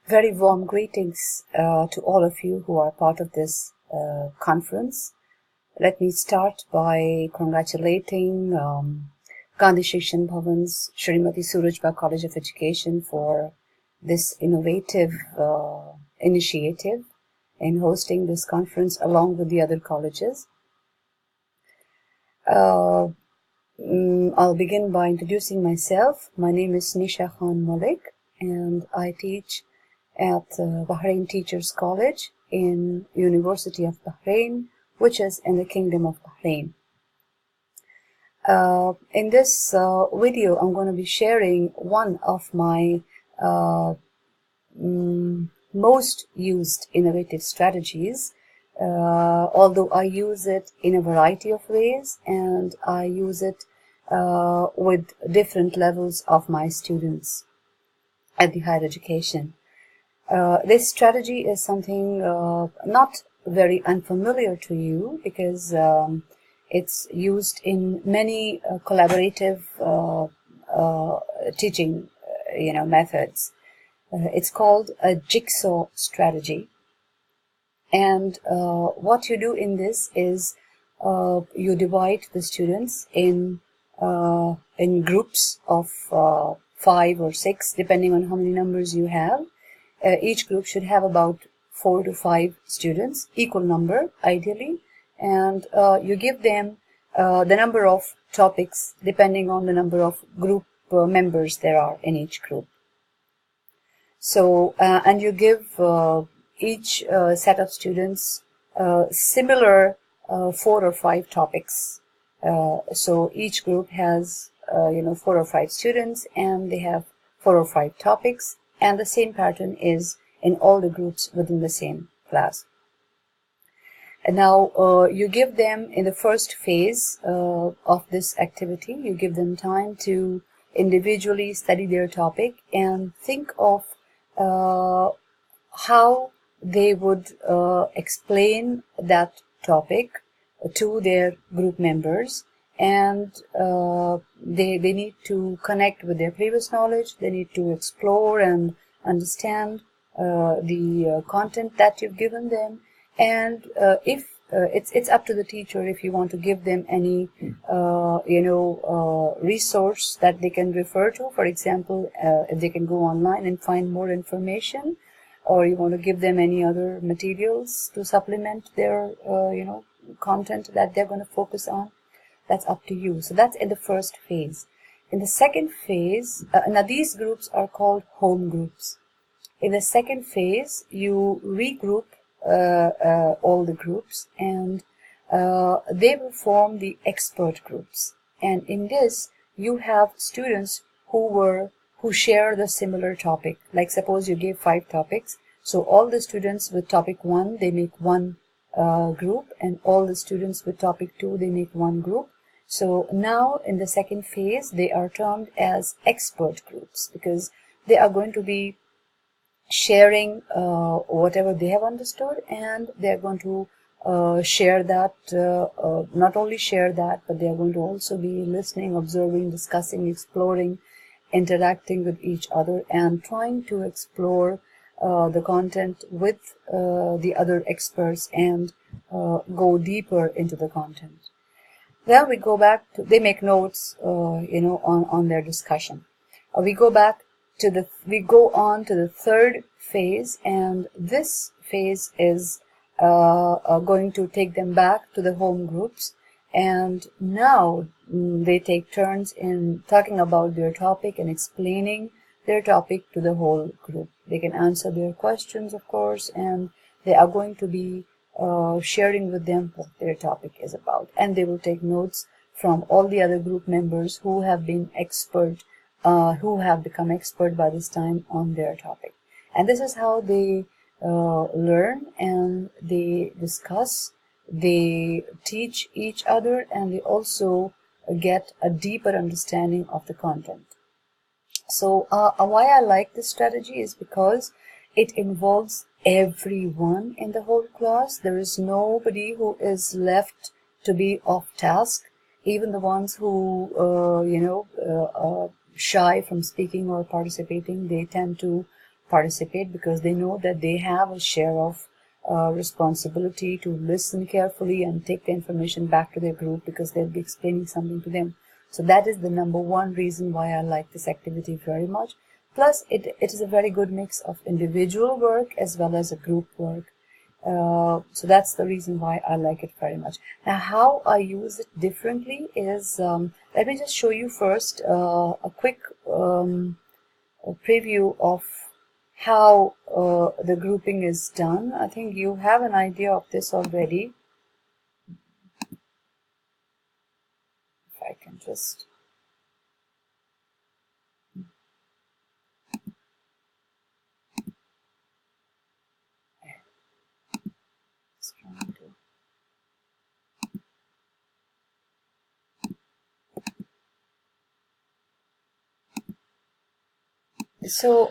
Very warm greetings to all of you who are part of this conference. Let me start by congratulating Gandhi Shikshan Bhavan's Shrimati Surajbagh College of Education for this innovative initiative in hosting this conference along with the other colleges. I'll begin by introducing myself. My name is Nisha Khan Malik and I teach at Bahrain Teachers College in University of Bahrain, which is in the Kingdom of Bahrain. In this video, I'm going to be sharing one of my most used innovative strategies, although I use it in a variety of ways and I use it with different levels of my students at the higher education. This strategy is something not very unfamiliar to you because it's used in many collaborative teaching methods. It's called a jigsaw strategy, and what you do in this is you divide the students in groups of 5 or 6 depending on how many numbers you have. Each group should have about 4 to 5 students, equal number ideally, and you give them the number of topics depending on the number of group members there are in each group. So, and you give each set of students similar 4 or 5 topics. So each group has 4 or 5 students and they have 4 or 5 topics. And the same pattern is in all the groups within the same class. And now you give them in the first phase of this activity, you give them time to individually study their topic and think of how they would explain that topic to their group members. And they need to connect with their previous knowledge. They need to explore and understand the content that you've given them. And if it's up to the teacher if you want to give them any resource that they can refer to. For example, if they can go online and find more information, or you want to give them any other materials to supplement their content that they're going to focus on. That's up to you. So that's in the first phase. In the second phase, now these groups are called home groups. In the second phase, you regroup all the groups and they will form the expert groups. And in this, you have students who share the similar topic. Like suppose you gave 5 topics. So all the students with topic 1, they make one group, and all the students with topic 2, they make one group. So now in the second phase, they are termed as expert groups because they are going to be sharing whatever they have understood, and they are going to share that, not only share that, but they are going to also be listening, observing, discussing, exploring, interacting with each other and trying to explore the content with the other experts and go deeper into the content. Then we go back to, they make notes, on their discussion. We go on to the third phase, and this phase is going to take them back to the home groups. And now they take turns in talking about their topic and explaining their topic to the whole group. They can answer their questions, of course, and they are going to be sharing with them what their topic is about. And they will take notes from all the other group members who have been who have become expert by this time on their topic. And this is how they learn and they discuss, they teach each other, and they also get a deeper understanding of the content. So why I like this strategy is because it involves everyone in the whole class. There is nobody who is left to be off task. Even the ones who shy from speaking or participating, they tend to participate, because they know that they have a share of responsibility to listen carefully and take the information back to their group, because they'll be explaining something to them. So that is the number one reason why I like this activity very much. Plus, it is a very good mix of individual work as well as a group work. So that's the reason why I like it very much. Now, how I use it differently is, let me just show you first a quick a preview of how the grouping is done. I think you have an idea of this already. If I can just so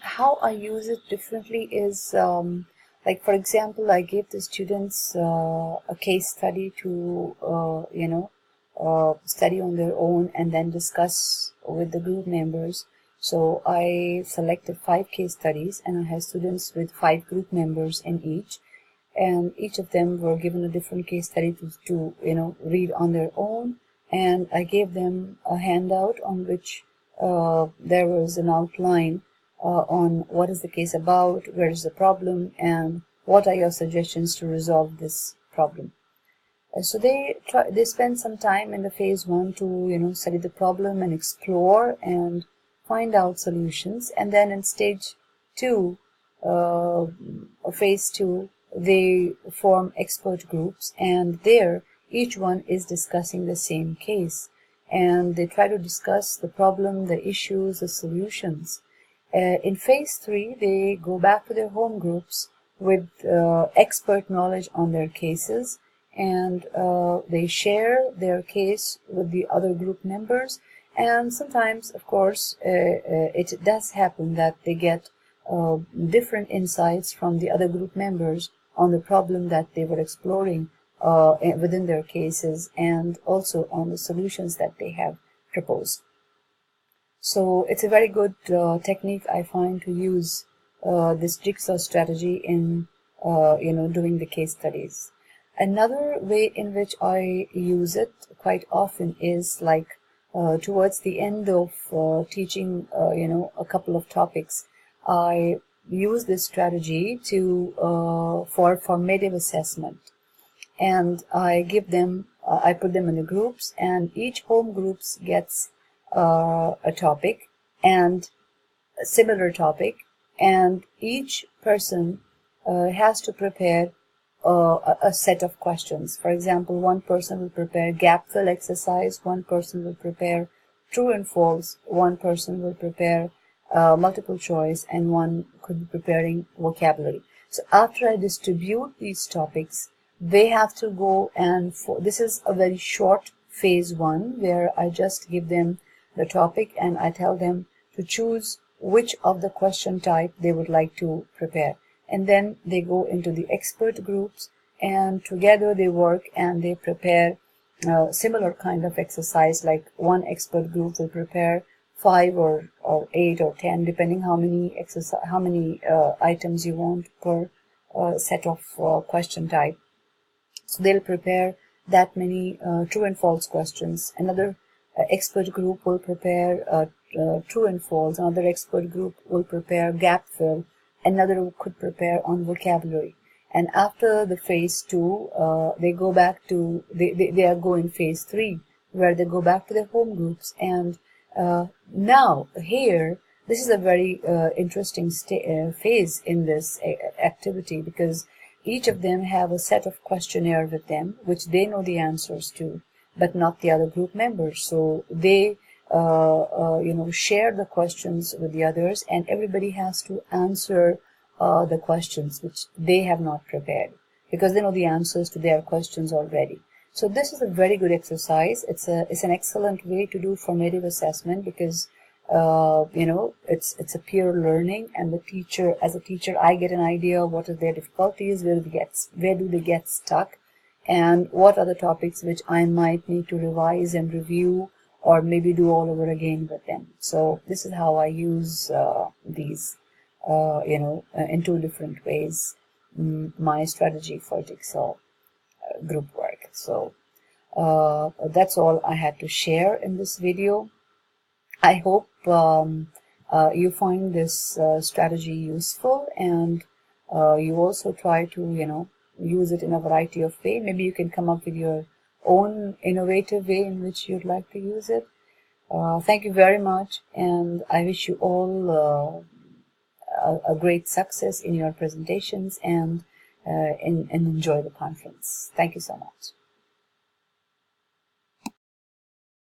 how I use it differently is, like for example, I gave the students a case study to study on their own and then discuss with the group members. So I selected 5 case studies, and I had students with 5 group members in each, and each of them were given a different case study to read on their own. And I gave them a handout on which there was an outline on what is the case about, where is the problem, and what are your suggestions to resolve this problem. So they spend some time in the phase 1 to study the problem and explore and find out solutions. And then in stage 2, or phase 2, they form expert groups, and there each one is discussing the same case, and they try to discuss the problem, the issues, the solutions. In phase 3, they go back to their home groups with expert knowledge on their cases, and they share their case with the other group members. And sometimes, of course, it does happen that they get different insights from the other group members on the problem that they were exploring within their cases, and also on the solutions that they have proposed. So it's a very good technique, I find, to use this jigsaw strategy in doing the case studies. Another way in which I use it quite often is like towards the end of teaching a couple of topics, I use this strategy to for formative assessment. And I give them, I put them in the groups, and each home groups gets a topic and a similar topic, and each person has to prepare a set of questions. For example, one person will prepare gap fill exercise, one person will prepare true and false, one person will prepare multiple choice, and one could be preparing vocabulary. So after I distribute these topics, they have to go, and this is a very short phase 1 where I just give them the topic and I tell them to choose which of the question type they would like to prepare. And then they go into the expert groups, and together they work and they prepare similar kind of exercise. Like one expert group will prepare 5 or 8 or 10, depending how many items you want per set of question type. So they'll prepare that many true and false questions. Another expert group will prepare true and false. Another expert group will prepare gap fill. Another could prepare on vocabulary. And after the phase 2, they go back to, they are going phase 3, where they go back to their home groups. And now here, this is a very interesting phase in this activity, because each of them have a set of questionnaire with them, which they know the answers to, but not the other group members. So they, share the questions with the others, and everybody has to answer the questions which they have not prepared, because they know the answers to their questions already. So this is a very good exercise. It's an excellent way to do formative assessment, because it's a peer learning, and as a teacher, I get an idea of what are their difficulties, where do they get stuck, and what are the topics which I might need to revise and review, or maybe do all over again with them. So this is how I use these in two different ways, my strategy for Jigsaw group work. So that's all I had to share in this video. I hope you find this strategy useful, and you also try to use it in a variety of ways. Maybe you can come up with your own innovative way in which you'd like to use it. Thank you very much, and I wish you all a great success in your presentations and enjoy the conference. Thank you so much.